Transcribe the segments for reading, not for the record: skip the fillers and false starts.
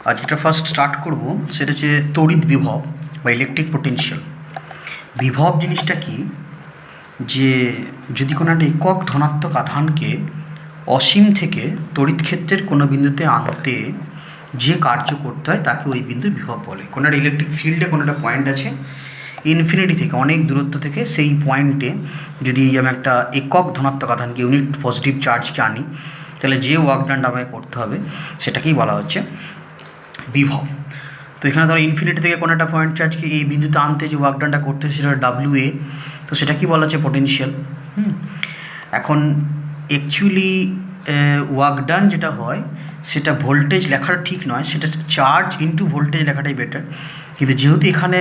আর যেটা first start করব সেটা হচ্ছে তড়িৎ বিভব বা ইলেকট্রিক পোটেনশিয়াল। বিভব জিনিসটা কি, যে যদি কোনো একটা একক ধনাত্মক আধানকে অসীম থেকে তড়িৎ ক্ষেত্রের কোনো বিন্দুতে আনতে যে কার্য করতে হয় তাকে ওই বিন্দু বিভব বলে। কোনো একটা ইলেকট্রিক ফিল্ডে কোনো একটা পয়েন্ট আছে, ইনফিনিটি থেকে অনেক দূরত্ব থেকে সেই পয়েন্টে যদি আমি একটা একক ধনাত্মক আধানকে ইউনিট পজিটিভ চার্জকে আনি, তাহলে যে ওয়ার্ক ডানটা আমাকে করতে হবে সেটাকেই বলা হচ্ছে বিভব। তো এখানে ধরো ইনফিনিটি থেকে কোনো একটা পয়েন্ট চার্জকে এই বিন্দুতে আনতে যে ওয়ার্ক ডানটা করতে হয় সেটা ডাব্লিউ এ, তো সেটা কি বলা হচ্ছে পোটেনশিয়াল। এখন অ্যাকচুয়ালি ওয়ার্ক ডান যেটা হয় সেটা ভোল্টেজ লেখাটা ঠিক নয়, সেটা চার্জ ইন্টু ভোল্টেজ লেখাটাই বেটার। কিন্তু যেহেতু এখানে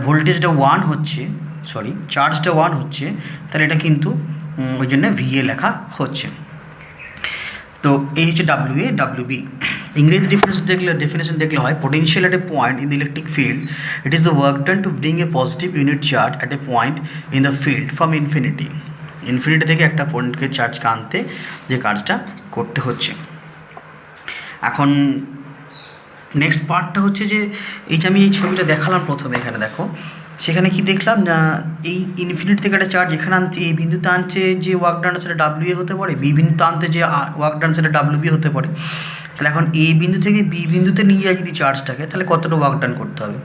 ভোল্টেজটা ওয়ান হচ্ছে, সরি চার্জটা ওয়ান হচ্ছে, তাহলে এটা কিন্তু ওই জন্য ভিএ লেখা হচ্ছে। তো এই হচ্ছে ডাব্লিউ এ ডাব্লিউ বি। ইংরেজি ডেফিনেশন দেখলে হয় potential at A point in the electric field, it is the work done to bring a positive unit charge at a point in the field from infinity. Infinity থেকে একটা পয়েন্টকে চার্জকে আনতে যে কাজটা করতে হচ্ছে। এখন নেক্সট পার্টটা হচ্ছে যে এই যে আমি এই ছবিটা দেখালাম প্রথমে, এখানে দেখো সেখানে কি দেখলাম না, এই ইনফিনিটি থেকে একটা চার্জ এখানে আনতে এই বিন্দুতে আনছে যে ওয়ার্ক ডান সেটা ডাব্লিউ এ হতে পারে, বি বিন্দুতে আনতে যে ওয়ার্ক ডান সেটা ডাব্লিউ বি হতে পারে। তাহলে এখন এই বিন্দু থেকে বি বিন্দুতে নিয়ে যায় যদি চার্জটাকে, তাহলে কতটা ওয়ার্ক ডান করতে হবে।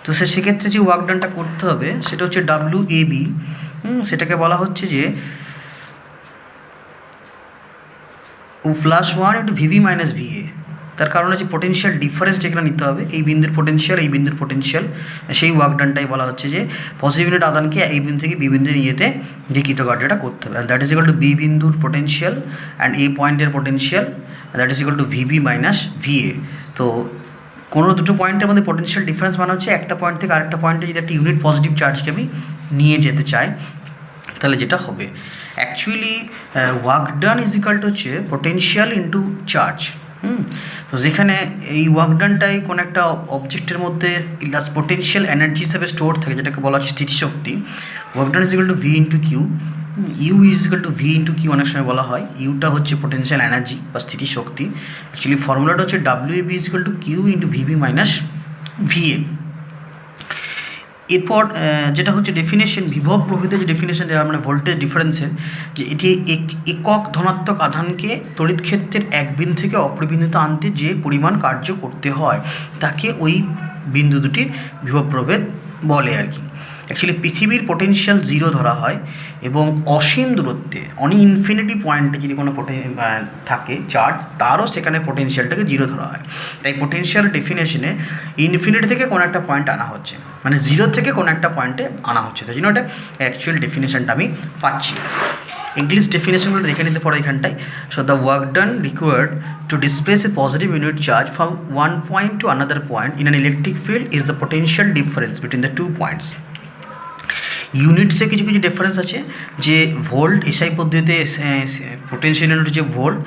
তো সেক্ষেত্রে যে ওয়ার্ক ডানটা করতে হবে সেটা হচ্ছে ডাব্লিউ এ বি। সেটাকে বলা হচ্ছে যে plus one into VB minus VA. তার কারণ হচ্ছে পোটেনশিয়াল ডিফারেন্স যেখানে নিতে হবে, এই বিন্দুর পোটেনশিয়াল এই বিন্দুর পোটেনশিয়াল, সেই ওয়ার্ক ডানটাই বলা হচ্ছে যে পজিটিভ ইউনিট আদানকে এই বিন্দু থেকে বি বিন্দু নিয়ে যেতে যে কৃতকার্যটা করতে হবে। And that is equal to B বিন্দুর পোটেনশিয়াল অ্যান্ড এ পয়েন্টের potential, that is equal to VB minus VA. তো কোনো দুটো পয়েন্টের মধ্যে পোটেনশিয়াল ডিফারেন্স মানে হচ্ছে একটা পয়েন্ট থেকে আরেকটা পয়েন্টে যদি একটা ইউনিট পজিটিভ চার্জকে আমি নিয়ে যেতে চাই, তাহলে যেটা হবে actually work done is equal to হচ্ছে পোটেনশিয়াল ইন্টু চার্জ। তো যেখানে এই ওয়ার্ক ডানটাই কোনো একটা অবজেক্টের মধ্যে পোটেনশিয়াল এনার্জি হিসাবে স্টোর থাকে, যেটাকে বলা হচ্ছে স্থিতিশক্তি। Work done is equal to V into Q, U is equal to V into Q অনেক সময় বলা হয়। ইউটা হচ্ছে পোটেনশিয়াল এনার্জি বা স্থিতিশক্তি। অ্যাকচুয়ালি ফর্মুলাটা হচ্ছে W A B is equal to Q into VB minus VA. এরপর যেটা হচ্ছে ডেফিনেশন, বিভব প্রভৃতির যে ডেফিনেশন দেওয়া মানে ভোল্টেজ ডিফারেন্সের, যে এটি একক ধনাত্মক আধানকে তড়িৎ ক্ষেত্রের এক বিন্দু থেকে অপর বিন্দুতে আনতে যে পরিমাণ কার্য করতে হয় তাকে ওই বিন্দু দুটির বিভব প্রভেদ বলে আর কি। অ্যাকচুয়ালি পৃথিবীর পোটেনশিয়াল জিরো ধরা হয় এবং অসীম দূরত্বে ইনফিনিটি পয়েন্টে যদি কোনো থাকে চার্জ, তারও সেখানে পোটেনশিয়ালটাকে জিরো ধরা হয়। তাই পোটেনশিয়াল ডেফিনেশনে ইনফিনিটি থেকে কোনো একটা পয়েন্ট আনা হচ্ছে, মানে জিরো থেকে কোনো একটা পয়েন্টে আনা হচ্ছে, তাই জন্য ওটা অ্যাকচুয়াল ডেফিনেশনটা আমি পাচ্ছি। ইংলিশ ডেফিনেশনগুলো দেখে নিতে পারো এখানটায়। So the work done required to displace a positive unit charge from one point to another point in an electric field is the potential difference between the two points. ইউনিটসে কিছু কিছু difference আছে, যে volt SI পদ্ধতিতে potential unit হচ্ছে volt,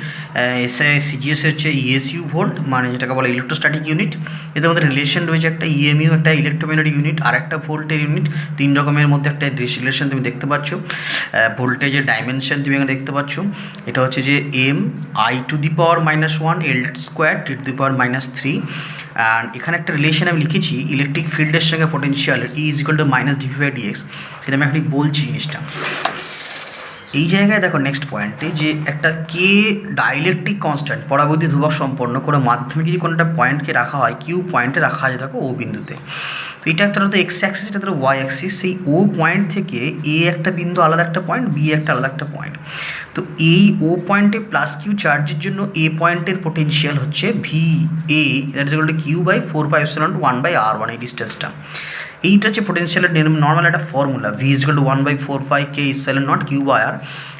SI CGS হচ্ছে ESU volt, মানে যেটাকে বলে ইলেকট্রোস্ট্যাটিক ইউনিট। এদের মধ্যে রিলেশন রয়েছে একটা ইএমইউ, একটা ইলেকট্রোম্যাগনেটিক ইউনিট, আর একটা ভোল্টের ইউনিট। তিন রকমের মধ্যে একটা রিলেশন তুমি দেখতে পাচ্ছ। ভোল্টেজের ডাইমেনশন তুমি এখানে দেখতে পাচ্ছ, এটা হচ্ছে যে M I to the power minus one L square T to the power minus three. And এখানে একটা রিলেশন আমি লিখেছি ইলেকট্রিক ফিল্ডের সঙ্গে potential E is equal to minus DV by DX, সেটা আমি এখন বলছি জিনিসটা। এই জায়গায় দেখো নেক্সট পয়েন্টে যে একটা কে ডাইলেকট্রিক কনস্ট্যান্ট পরাবৈদ্যুতিক ধ্রুবক সম্পন্ন করে মাধ্যমে যদি কোনো একটা পয়েন্টকে রাখা হয়, কিউ পয়েন্টে রাখা হয় দেখো ও বিন্দুতে, তো এটা একটা ধরো এক্স অ্যাক্সিস, এটা ধরো ওয়াই অ্যাক্সিস। সেই ও পয়েন্ট থেকে এ একটা বিন্দু আলাদা একটা পয়েন্ট, বি একটা আলাদা একটা পয়েন্ট। তো এই ও পয়েন্টে প্লাস কিউ চার্জের জন্য এ পয়েন্টের পোটেনশিয়াল হচ্ছে V A, that is equal to Q by 4πε1/r1, এই ডিস্টেন্সটা। এইটা হচ্ছে পোটেনশিয়ালের নর্মাল একটা formula, V is equal to 1/4πk∞ Q by R.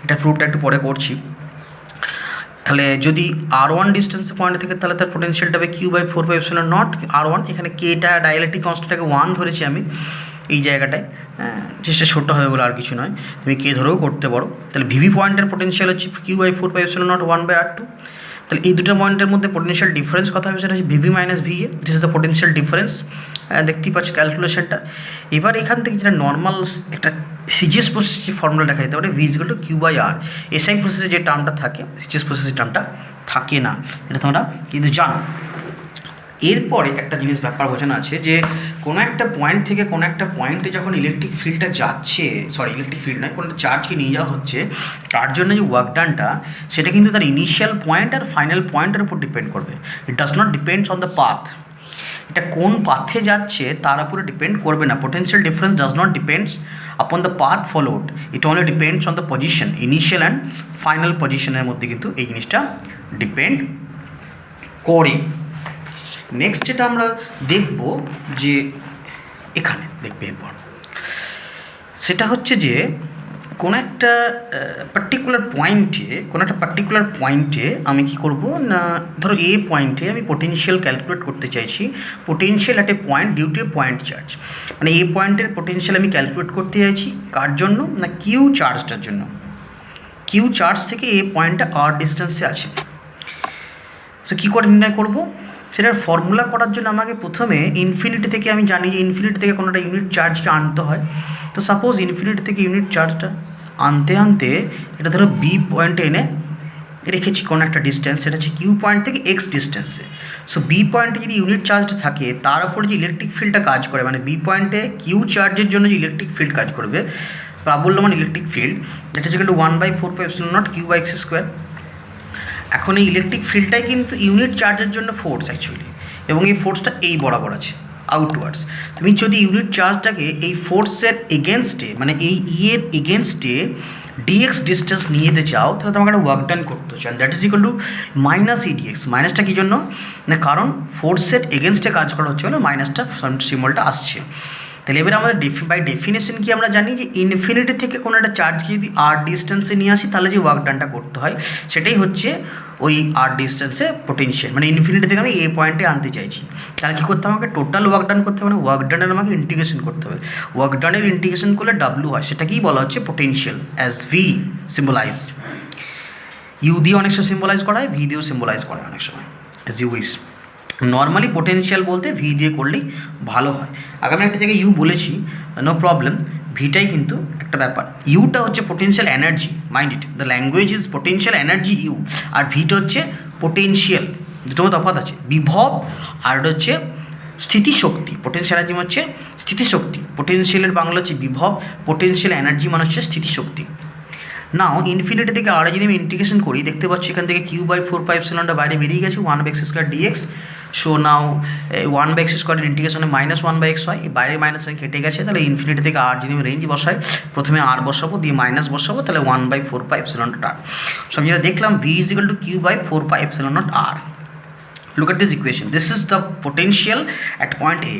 এটা প্রুফটা একটু পরে করছি। তাহলে যদি r1 ডিস্টেন্স পয়েন্ট থেকে, তাহলে তার পোটেনশিয়ালটা হবে কিউ বাই 4πε0r1। এখানে কেটা ডাইলেকট্রিক কনস্ট্যান্টটাকে 1 ধরেছি আমি এই জায়গাটায়, চেষ্টা ছোটো হবে বলে আর কিছু নয়, তুমি কে ধরেও করতে পারো। তাহলে ভিভি পয়েন্টের পোটেনশিয়াল হচ্ছে কিউ বাই 4πε0 1/r2। তাহলে এই দুটো পয়েন্টের মধ্যে পোটেনশিয়াল ডিফারেন্স কথা হবে সেটা হচ্ছে VB minus VA, this is the potential difference. দেখতেই পাচ্ছি ক্যালকুলেশনটা। এবার এখান থেকে যেটা নর্মাল একটা সিজিএস প্রসেসের যে ফর্মুলা দেখা যেতে পারে, V is equal to Q by R. SI প্রসেসে যে টার্মটা থাকে সিজিএস প্রসেসের টার্মটা থাকে না, এটা তোমরা কিন্তু জানো। এরপরে একটা জিনিস ব্যাপার বোঝানো আছে যে কোনো একটা পয়েন্ট থেকে কোনো একটা পয়েন্টে যখন ইলেকট্রিক ফিল্ডটা যাচ্ছে, ইলেকট্রিক ফিল্ড নয়, কোনো একটা চার্জকে নিয়ে যাওয়া হচ্ছে, তার জন্য যে ওয়ার্ক ডানটা সেটা কিন্তু তার ইনিশিয়াল পয়েন্ট আর ফাইনাল পয়েন্টের উপর ডিপেন্ড করবে। It does not depends on the path. এটা কোন পাথে যাচ্ছে তার উপরে ডিপেন্ড করবে না। Potential difference does not depends upon the path followed, it only depends on the position, initial and final পজিশনের মধ্যে কিন্তু এই জিনিসটা ডিপেন্ড করে। নেক্সট যেটা আমরা দেখব যে এখানে দেখবে এরপর, সেটা হচ্ছে যে কোনো একটা পার্টিকুলার পয়েন্টে আমি কি করব না, ধরো এ পয়েন্টে আমি পোটেনশিয়াল ক্যালকুলেট করতে চাইছি, potential at a point due to a point charge. মানে এ পয়েন্টের পোটেনশিয়াল আমি ক্যালকুলেট করতে চাইছি কার জন্য না, কিউ চার্জটার জন্য। কিউ চার্জ থেকে এ পয়েন্টটা আর ডিস্টেন্সে আছে। তো কী করে নির্ণয় করবো সেটার ফর্মুলা করার জন্য আমাকে প্রথমে ইনফিনিটি থেকে, আমি জানি যে ইনফিনিটি থেকে কোনোটা ইউনিট চার্জকে আনতে হয়। তো সাপোজ ইনফিনিটি থেকে ইউনিট চার্জটা আনতে এটা ধরো বি পয়েন্টে এনে রেখেছি কোনো একটা ডিস্টেন্স, সেটা হচ্ছে কিউ পয়েন্ট থেকে এক্স ডিস্টেন্সে। সো বি পয়েন্টে যদি ইউনিট চার্জটা থাকে তার উপরে যে ইলেকট্রিক ফিল্ডটা কাজ করে, মানে বি পয়েন্টে কিউ চার্জের জন্য যে ইলেকট্রিক ফিল্ড কাজ করবে, প্রাবল্যমান ইলেকট্রিক ফিল্ড, এটা হচ্ছে 1/4πε0 Q/x²। এখন এই ইলেকট্রিক ফিল্ডটাই কিন্তু ইউনিট চার্জের জন্য ফোর্স অ্যাকচুয়ালি, এবং এই ফোর্সটা এই বরাবর আছে আউটওয়ার্ডস। তুমি যদি ইউনিট চার্জটাকে এই ফোর্সের এগেনস্টে, মানে এই এর এগেনস্টে ডিএক্স ডিস্টেন্স নিয়ে যেতে চাও, তাহলে তোমাকে একটা ওয়ার্ক ডান করতে চান, that is equal two -EDX। মাইনাসটা কী জন্য না, কারণ ফোর্সের এগেনস্টে কাজ করা হচ্ছে বলে মাইনাসটা সিম্বলটা আসছে। তাহলে এবারে আমাদের বাই ডেফিনেশন কি আমরা জানি যে ইনফিনিটি থেকে কোনো একটা চার্জকে যদি আর ডিস্টেন্সে নিয়ে আসি তাহলে যে ওয়ার্ক ডানটা করতে হয় সেটাই হচ্ছে ওই আর ডিস্টেন্সে পোটেনশিয়াল। মানে ইনফিনিটি থেকে আমি এ পয়েন্টে আনতে চাইছি, তাহলে কী করতে হবে, আমাকে টোটাল ওয়ার্ক ডান করতে হবে, মানে ওয়ার্ক ডানের আমাকে ইন্টিগ্রেশন করতে হবে। ওয়ার্ক ডানের ইন্টিগ্রেশন করলে ডাব্লু হয়, সেটাকেই বলা হচ্ছে potential, as V symbolise. U দিয়ে অনেক সময় সিম্বলাইজ করা হয়, ভি দিয়েও সিম্বলাইজ করা হয় অনেক সময়, as you wish. Normally potential বলতে ভি দিয়ে করলেই ভালো হয়। আগে আমি একটা জায়গায় ইউ বলেছি, নো প্রবলেম, ভিটাই কিন্তু একটা ব্যাপার। ইউটা হচ্ছে potential energy, mind it, the language is potential energy U, আর ভিটা হচ্ছে পোটেনশিয়াল, দুটোর মধ্যে তফাৎ আছে, বিভব আর হচ্ছে স্থিতিশক্তি। পোটেনশিয়াল এনার্জি হচ্ছে স্থিতিশক্তি, পোটেনশিয়ালের বাংলা হচ্ছে বিভব, পোটেনশিয়াল এনার্জি মানে হচ্ছে স্থিতিশক্তি। নাও ইনফিনিটি থেকে আর যদি আমি ইন্টিগ্রেশন করি, দেখতে পাচ্ছি এখান থেকে Q/4πε বাইরে বেরিয়ে গেছে, 1/x² dx। So now 1/x² ইন্টিগ্রেশনে -1/x হয়, এই বাইরে মাইনাস কেটে গেছে, তাহলে ইনফিনিটি থেকে আর যদি আমি রেঞ্জ বসাই, প্রথমে আর বসাবো, দিয়ে মাইনাস বসাবো, তাহলে 1/4πε0r। সো আমি যেটা দেখলাম V = Q/4πε0r। Look at this equation. This is the potential at point A.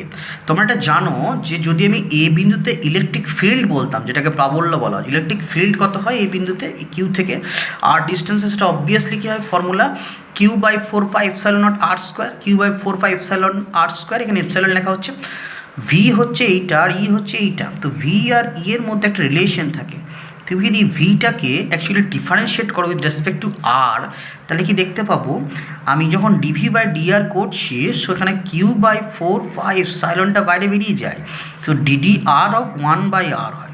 তোমরা এটা জানো যে যদি আমি এ বিন্দুতে ইলেকট্রিক ফিল্ড বলতাম, যেটাকে প্রাবল্য বলা হয়, ইলেকট্রিক ফিল্ড কত হয় এই বিন্দুতে কিউ থেকে আর ডিস্টেন্সে, সেটা অবভিয়াসলি কী হয়, ফর্মুলা Q/4πε0r², Q/4πε0r², এখানে এপসাইলন লেখা হচ্ছে। ভি হচ্ছে এইটা আর ই হচ্ছে এইটা, তো ভি আর ই এর মধ্যে একটা রিলেশন থাকে। তুমি যদি ভিটাকে অ্যাকচুয়ালি ডিফারেন্সিয়েট করো উইথ রেসপেক্ট টু আর, তাহলে কি দেখতে পাবো, আমি যখন dV/dr করছি সেখানে Q/4πε বাইরে বেরিয়ে যায়, তো ddr অফ 1/r হয়।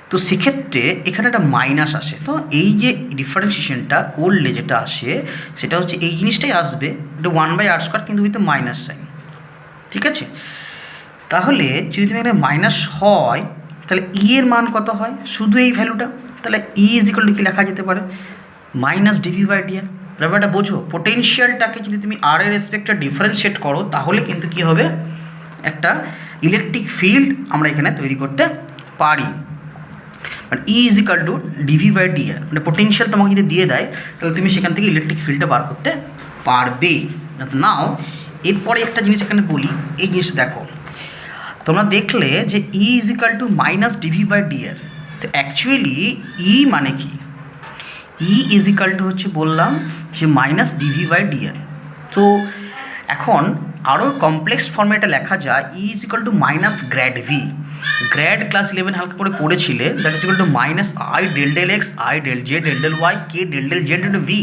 তো সেক্ষেত্রে এখানে একটা মাইনাস আসে, তো এই যে ডিফারেন্সিয়েশনটা করলে যেটা আসে সেটা হচ্ছে এই জিনিসটাই আসবে, এটা 1/r², কিন্তু উইথ মাইনাস সাইন, ঠিক আছে। তাহলে যদি তুমি এখানে মাইনাস হয়, তাহলে ই এর মান কত হয়, শুধু এই ভ্যালুটা, তাহলে ই = কি লেখা যেতে পারে, -dV/dr। ব্যাপারটা বোঝো, পোটেনশিয়ালটাকে যদি তুমি আর এর রেসপেক্টে ডিফারেন্সিয়েট করো তাহলে কিন্তু কি হবে, একটা ইলেকট্রিক ফিল্ড আমরা এখানে তৈরি করতে পারি। মানে ই = dV/dr, মানে পোটেনশিয়াল তোমাকে যদি দিয়ে দেয় তাহলে তুমি সেখান থেকে ইলেকট্রিক ফিল্ডটা বার করতে পারবে। নাও এরপরে একটা জিনিস এখানে বলি, এই জিনিসটা দেখো, তোমরা দেখলে যে ই = -dV/dr। তো অ্যাকচুয়ালি ই মানে কি, ই = হচ্ছে বললাম যে -dV/dr। তো এখন আরও কমপ্লেক্স ফর্মে এটা লেখা যায় E is equal to minus grad V. Grad class 11 হালকা করে পড়েছিলে, that is equal to minus I del del X I del Z del del Y K del del Z into V.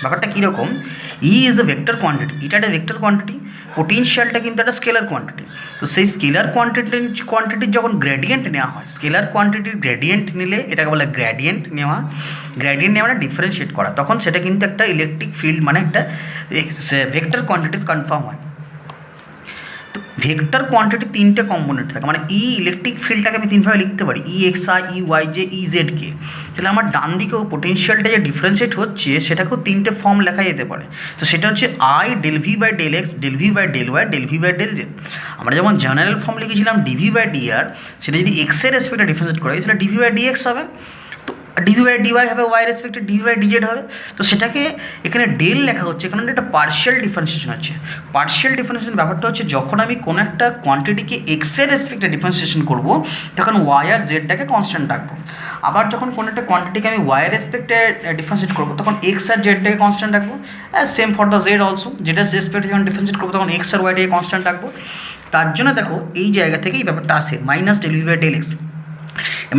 ব্যাপারটা কীরকম, E is a vector quantity, এটা একটা vector quantity, পোটেনশিয়ালটা কিন্তু একটা scalar quantity. তো সেই স্কেলার কোয়ান্টিটির যখন gradient নেওয়া হয়, স্কেলার কোয়ান্টিটির গ্রেডিয়েন্ট নিলে এটাকে বলে গ্রেডিয়েন্ট নেওয়া মানে ডিফারেন্সিয়েট করা, তখন সেটা কিন্তু একটা ইলেকট্রিক ফিল্ড মানে একটা ভেক্টর কোয়ান্টিটি কনফার্ম হয়। তো ভেক্টর কোয়ান্টিটি তিনটে কম্পোনেন্ট থাকে, মানে ই ইলেকট্রিক ফিল্ডটাকে আমি তিনভাবে লিখতে পারি, E X I E Y J E Z K. তাহলে আমার ডান দিকেও পোটেনশিয়ালটা যে ডিফারেন্সিয়েট হচ্ছে সেটাকেও তিনটে ফর্ম লেখা যেতে পারে। তো সেটা হচ্ছে I del V by del X del V by del Y del V by del Z. আমরা যেমন জেনারেল ফর্ম লিখেছিলাম ডিভি বাই ডিআর, সেটা যদি এক্সের রেসপেক্টে ডিফারেন্সিয়েট করা হয় সেটা ডিভি বাই ডিএক্স হবে, তো ডিভি বাই ডিওয়াই হবে, ওয়াই রেসপেক্টে ডিভি বাই ডিজেড হবে। তো সেটাকে এখানে ডেল লেখা হচ্ছে, এখানে একটা পার্শিয়াল ডিফারেন্সিয়েশন হচ্ছে। পার্শিয়াল ডিফারেন্সিয়েশন ব্যাপারটা হচ্ছে যখন আমি কোনো একটা কোয়ান্টিটিকে এক্সের রেসপেক্টে ডিফারেন্সিয়েশন করবো তখন ওয়াই আর জেডটাকে কনস্ট্যান্ট রাখবো। আবার যখন কোনো একটা কোয়ান্টিটিকে আমি ওয়াই রেসপেক্টে ডিফারেন্সিয়েট করবো তখন এক্স আর জেডটাকে কনস্ট্যান্ট রাখবো। Same for the Z also, জেডের রেসপেক্টে যখন ডিফারেন্সিয়েট করবো তখন এক্স আর ওয়াইটাকে কনস্ট্যান্ট রাখবো। তার জন্য দেখো এই জায়গা থেকেই ব্যাপারটা আসে minus del V by del X.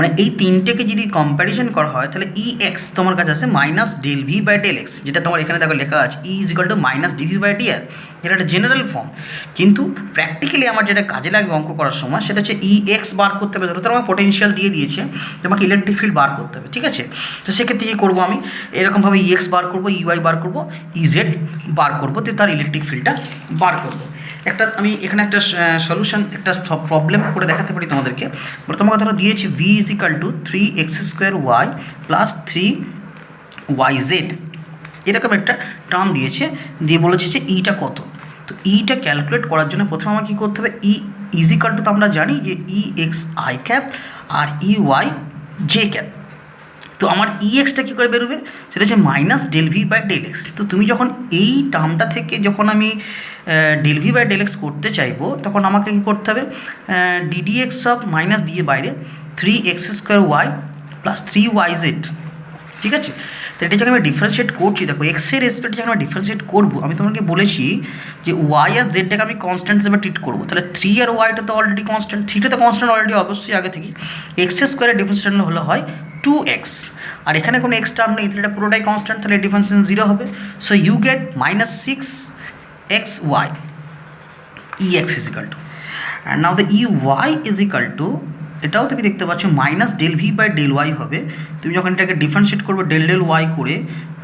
মানে এই তিনটেকে যদি কম্প্যারিজন করা হয় তাহলে ই এক্স তোমার কাছে আছে minus del V by del X, যেটা তোমার এখানে দেখো লেখা আছে E is equal to minus DV by DR, যেটা একটা জেনারেল ফর্ম। কিন্তু প্র্যাকটিক্যালি আমার যেটা কাজে লাগবে অঙ্ক করার সময় সেটা হচ্ছে ই এক্স বার করতে হবে। ধরো তোমার পোটেনশিয়াল দিয়ে দিয়েছে, তোমাকে ইলেকট্রিক ফিল্ড বার করতে হবে, ঠিক আছে। তো সেক্ষেত্রে কী করবো, আমি এরকমভাবে ই এক্স বার করবো, ই ওয়াই বার করবো, ই জেড বার করবো, তো তার ইলেকট্রিক ফিল্ডটা বার করবো। আমি এখানে একটা সলিউশন একটা প্রবলেম করে দেখাতে পারি তোমাদেরকে। তোমাকে ধরো দিয়েছি V is equal to 3x square Y plus 3yz, এরকম একটা টার্ম দিয়েছে, দিয়ে বলেছে যে ইটা কত। তো ইটা ক্যালকুলেট করার জন্য প্রথমে আমার কী করতে হবে, ই ইজ ইকাল টু তো আমরা জানি যে ই এক্স আই ক্যাপ আর ই ওয়াই জে ক্যাপ। তো আমার ই এক্সটা কী করে বেরোবে, সেটা হচ্ছে minus del V by del X. তো তুমি যখন এই টার্মটা থেকে যখন আমি del V by del X করতে চাইবো তখন আমাকে কী করতে হবে, ডিডি এক্স অফ মাইনাস দিয়ে বাইরে 3x square Y plus 3yz, ঠিক আছে। তো এটা যখন আমি ডিফারেন্সিয়েট করছি, দেখো এক্সের রেসপেক্টে যখন আমি ডিফারেন্সিয়েট করবো, আমি তোমাকে বলেছি যে ওয়াই আর জেডটাকে আমি কনস্ট্যান্ট হিসেবে ট্রিট করবো। তাহলে 3 আর ওয়াইটা তো অলরেডি কনস্ট্যান্ট, 3টা তো কনস্ট্যান্ট অলরেডি অবশ্যই আগে থেকে। এক্স স্কোয়ারের ডিফারেন্সিয়েশন হলে হয় 2x, আর এখানে কোনো এক্স টার্ম নেই, তাহলে এটা পুরোটাই কনস্ট্যান্ট, তাহলে ডিফারেন্সিয়েশন 0 হবে। So you get minus 6xy ex is equal to, and now the ey is equal to, এটাও তুমি দেখতে পাচ্ছ minus del V by del Y হবে। তুমি যখন এটাকে ডিফারেন্সিয়েট করবে ডেল ডেল ওয়াই করে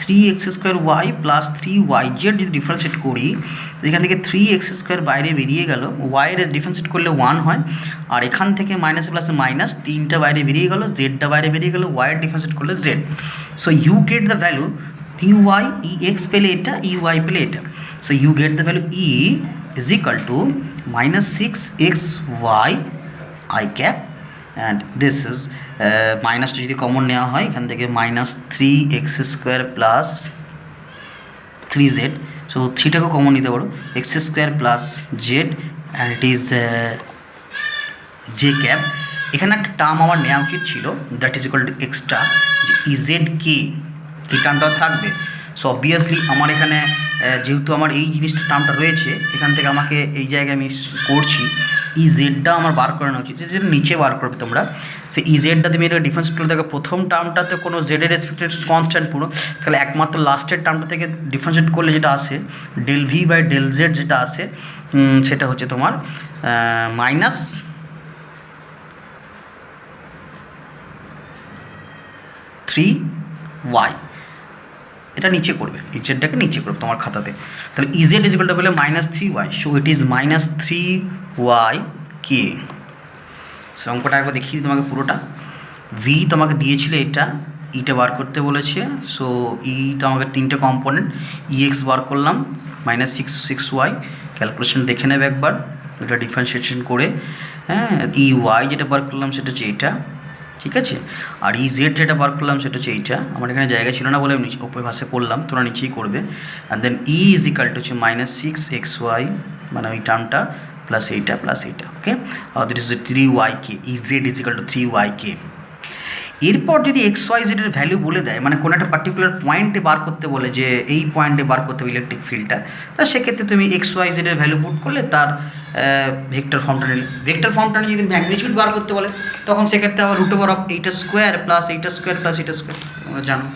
3x square Y plus 3yz যদি ডিফারেন্সিয়েট করি, তো এখান থেকে 3x স্কোয়ার বাইরে বেরিয়ে গেল, ওয়াইয়ের ডিফারেন্সিয়েট করলে 1 হয়, আর এখান থেকে মাইনাস প্লাসে মাইনাস 3টা বাইরে বেরিয়ে গেল, জেডটা বাইরে বেরিয়ে গেল, ওয়াইয়ের ডিফারেন্সিয়েট করলে Z. So you get the value ey ex পেলে এটা, ey পেলে এটা। So you get the value E is equal to minus 6xy I cap, and this is মাইনাসটা যদি কমন নেওয়া হয় এখান থেকে minus 3x square plus 3z, so 3টাকেও কমন নিতে পারো, X square plus Z, and it is J cap. এখানে একটা টার্ম আমার নেওয়া উচিত ছিল, that is equal two extra যে ইজেড কে, এই টার্মটাও থাকবে। সো অবভিয়াসলি আমার এখানে যেহেতু আমার এই জিনিসটা টার্মটা রয়েছে, এখান থেকে আমাকে এই জায়গায় আমি করছি ই জেডটা আমার বার করানো উচিত, যেটা নিচে বার করবে তোমরা। সে ই জেডটা তুমি এটা ডিফারেন্স করে দেখো, প্রথম টার্মটাতে কোনো জেডের রেসপেক্টেড কনস্ট্যান্ট পুরো, তাহলে একমাত্র লাস্টের টার্মটা থেকে ডিফারেন্সিয়েট করলে যেটা আসে del V by del Z যেটা আসে, সেটা হচ্ছে তোমার মাইনাস 3y, এটা নিচে করবে, ইজেডটাকে নিচে করবে তোমার খাতাতে। তাহলে ইজেড ইজ ইকুয়াল টু বলে minus 3y, so it is minus 3y K. So অঙ্কটা একবার দেখিয়ে দিই তোমাকে পুরোটা। ভি তোমাকে দিয়েছিল এটা, ইটা বার করতে বলেছে। সো ই তো আমাকে 3টে কম্পোনেন্ট, ই এক্স বার করলাম মাইনাস 6y, ক্যালকুলেশন দেখে নেবে একবার এটা ডিফারেন্সিয়েশন করে। হ্যাঁ, ই ওয়াই যেটা বার করলাম সেটা হচ্ছে এইটা, ঠিক আছে। আর ই জেড যেটা বার করলাম সেটা হচ্ছে এইটা, আমার এখানে জায়গা ছিল না বলে আমি নিচে উপরে ভাষে করলাম, তোমরা নিচেই করবে। And then E is equal to হচ্ছে মাইনাস 6xy, মানে ওই টার্মটা প্লাস এইটা প্লাস এইটা, okay. This is 3yk, E Z is equal to 3yk। এরপর যদি এক্স ওয়াই জেডের ভ্যালু বলে দেয়, মানে কোনো একটা পার্টিকুলার পয়েন্টে বার করতে বলে যে এই পয়েন্টে বার করতে হবে ইলেকট্রিক ফিল্ডটা, তা সেক্ষেত্রে তুমি এক্স ওয়াই জেডের ভ্যালু পুট করলে তার ভেক্টর ফর্মটা নিলে। ভেক্টর ফর্মটা নিয়ে যদি ম্যাগনিটিউড বার করতে বলে তখন সেক্ষেত্রে আবার রুট ওভার অফ এইটা স্কোয়ার প্লাস এইটা স্কোয়ার প্লাস এইটা স্কোয়ার, তোমরা জানো।